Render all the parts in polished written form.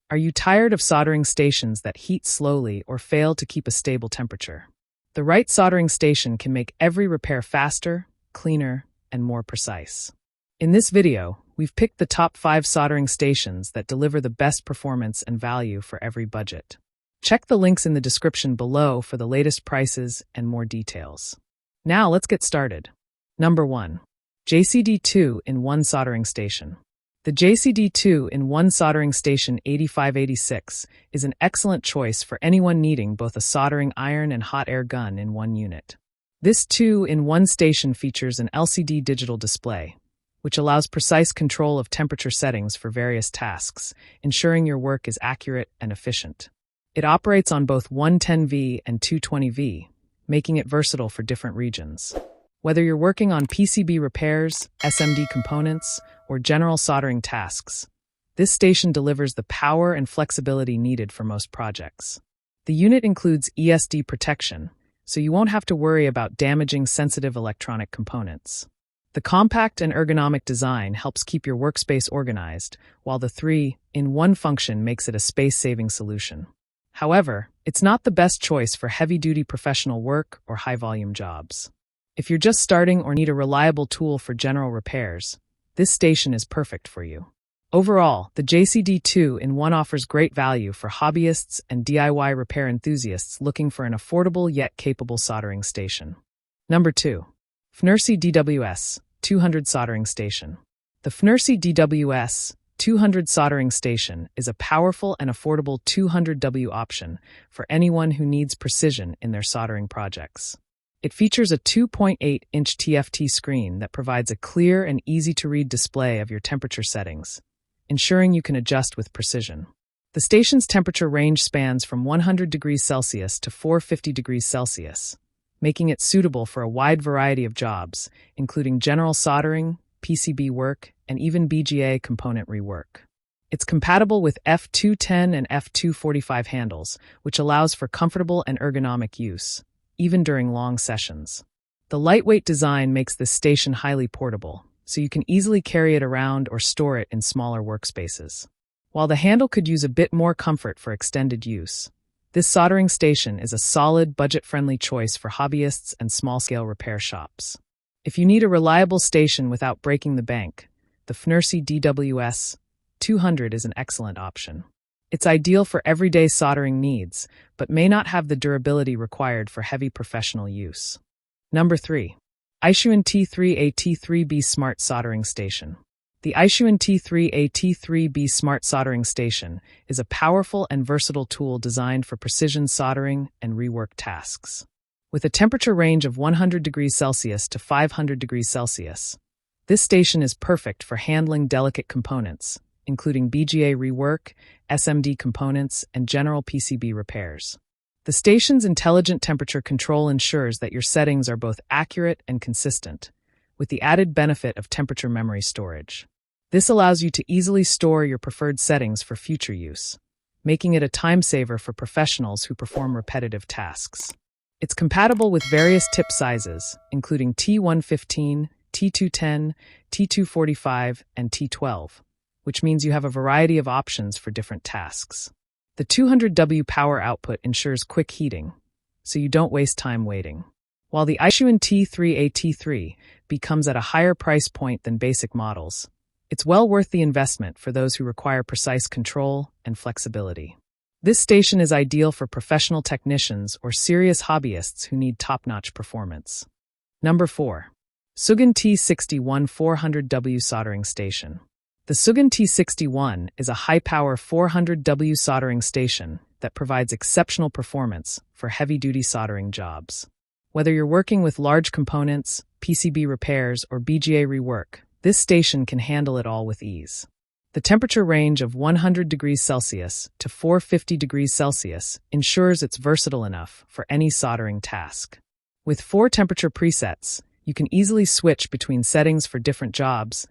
Are you tired of soldering stations that heat slowly or fail to keep a stable temperature? The right soldering station can make every repair faster, cleaner, and more precise. In this video, we've picked the top 5 soldering stations that deliver the best performance and value for every budget. Check the links in the description below for the latest prices and more details. Now let's get started. Number 1. JCD 2-in-1 Soldering Station. The JCD 2-in-1 Soldering Station 8586 is an excellent choice for anyone needing both a soldering iron and hot air gun in one unit. This 2-in-1 station features an LCD digital display, which allows precise control of temperature settings for various tasks, ensuring your work is accurate and efficient. It operates on both 110V and 220V, making it versatile for different regions. Whether you're working on PCB repairs, SMD components, or general soldering tasks, this station delivers the power and flexibility needed for most projects. The unit includes ESD protection, so you won't have to worry about damaging sensitive electronic components. The compact and ergonomic design helps keep your workspace organized, while the 3-in-1 function makes it a space-saving solution. However, it's not the best choice for heavy-duty professional work or high-volume jobs. If you're just starting or need a reliable tool for general repairs, this station is perfect for you. Overall, the JCD 2-in-1 offers great value for hobbyists and DIY repair enthusiasts looking for an affordable yet capable soldering station. Number 2. FNIRSI DWS 200 Soldering Station. The FNIRSI DWS 200 Soldering Station is a powerful and affordable 200W option for anyone who needs precision in their soldering projects. It features a 2.8-inch TFT screen that provides a clear and easy-to-read display of your temperature settings, ensuring you can adjust with precision. The station's temperature range spans from 100 degrees Celsius to 450 degrees Celsius, making it suitable for a wide variety of jobs, including general soldering, PCB work, and even BGA component rework. It's compatible with F210 and F245 handles, which allows for comfortable and ergonomic use, even during long sessions. The lightweight design makes this station highly portable, so you can easily carry it around or store it in smaller workspaces. While the handle could use a bit more comfort for extended use, this soldering station is a solid, budget-friendly choice for hobbyists and small-scale repair shops. If you need a reliable station without breaking the bank, the FNIRSI DWS 200 is an excellent option. It's ideal for everyday soldering needs, but may not have the durability required for heavy professional use. Number 3. AIXUN T3A T3B Smart Soldering Station. The AIXUN T3A T3B Smart Soldering Station is a powerful and versatile tool designed for precision soldering and rework tasks. With a temperature range of 100 degrees Celsius to 500 degrees Celsius, this station is perfect for handling delicate components, including BGA rework, SMD components, and general PCB repairs. The station's intelligent temperature control ensures that your settings are both accurate and consistent, with the added benefit of temperature memory storage. This allows you to easily store your preferred settings for future use, making it a time saver for professionals who perform repetitive tasks. It's compatible with various tip sizes, including T115, T210, T245, and T12, which means you have a variety of options for different tasks. The 200W power output ensures quick heating, so you don't waste time waiting. While the AIXUN T3A T3 becomes at a higher price point than basic models, it's well worth the investment for those who require precise control and flexibility. This station is ideal for professional technicians or serious hobbyists who need top-notch performance. Number 4. SUGON T61 400W Soldering Station. The SUGON T61 is a high-power 400W soldering station that provides exceptional performance for heavy-duty soldering jobs. Whether you're working with large components, PCB repairs, or BGA rework, this station can handle it all with ease. The temperature range of 100 degrees Celsius to 450 degrees Celsius ensures it's versatile enough for any soldering task. With 4 temperature presets, you can easily switch between settings for different jobs,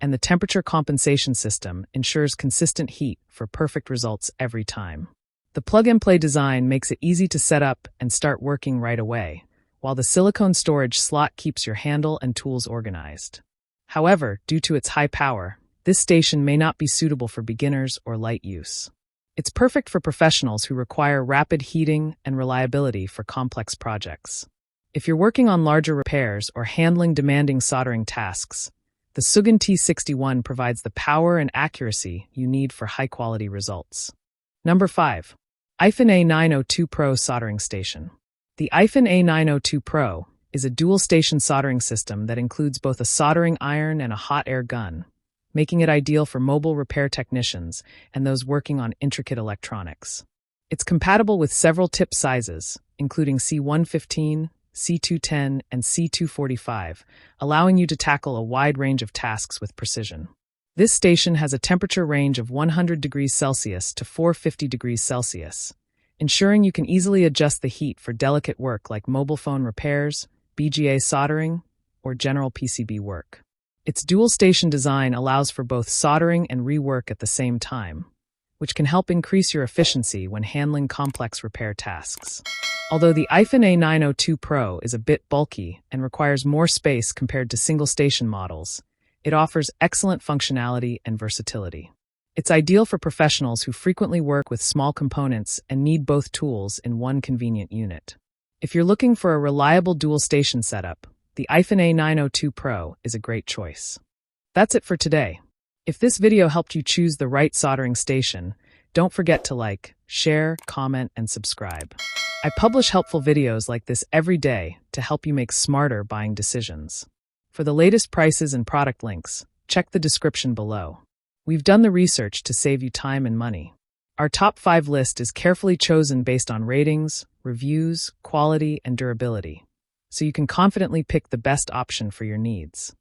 and the temperature compensation system ensures consistent heat for perfect results every time. The plug-and-play design makes it easy to set up and start working right away, while the silicone storage slot keeps your handle and tools organized. However, due to its high power, this station may not be suitable for beginners or light use. It's perfect for professionals who require rapid heating and reliability for complex projects. If you're working on larger repairs or handling demanding soldering tasks, the SUGON T61 provides the power and accuracy you need for high-quality results. Number 5. AIFEN A902 Pro Soldering Station. The AIFEN A902 Pro is a dual-station soldering system that includes both a soldering iron and a hot air gun, making it ideal for mobile repair technicians and those working on intricate electronics. It's compatible with several tip sizes, including C115, C210, and C245, allowing you to tackle a wide range of tasks with precision. This station has a temperature range of 100 degrees Celsius to 450 degrees Celsius, ensuring you can easily adjust the heat for delicate work like mobile phone repairs, BGA soldering, or general PCB work. Its dual-station design allows for both soldering and rework at the same time, which can help increase your efficiency when handling complex repair tasks. Although the AIFEN A902 Pro is a bit bulky and requires more space compared to single-station models, it offers excellent functionality and versatility. It's ideal for professionals who frequently work with small components and need both tools in one convenient unit. If you're looking for a reliable dual-station setup, the AIFEN A902 Pro is a great choice. That's it for today. If this video helped you choose the right soldering station, don't forget to like, share, comment, and subscribe. I publish helpful videos like this every day to help you make smarter buying decisions. For the latest prices and product links, check the description below. We've done the research to save you time and money. Our top 5 list is carefully chosen based on ratings, reviews, quality, and durability, so you can confidently pick the best option for your needs.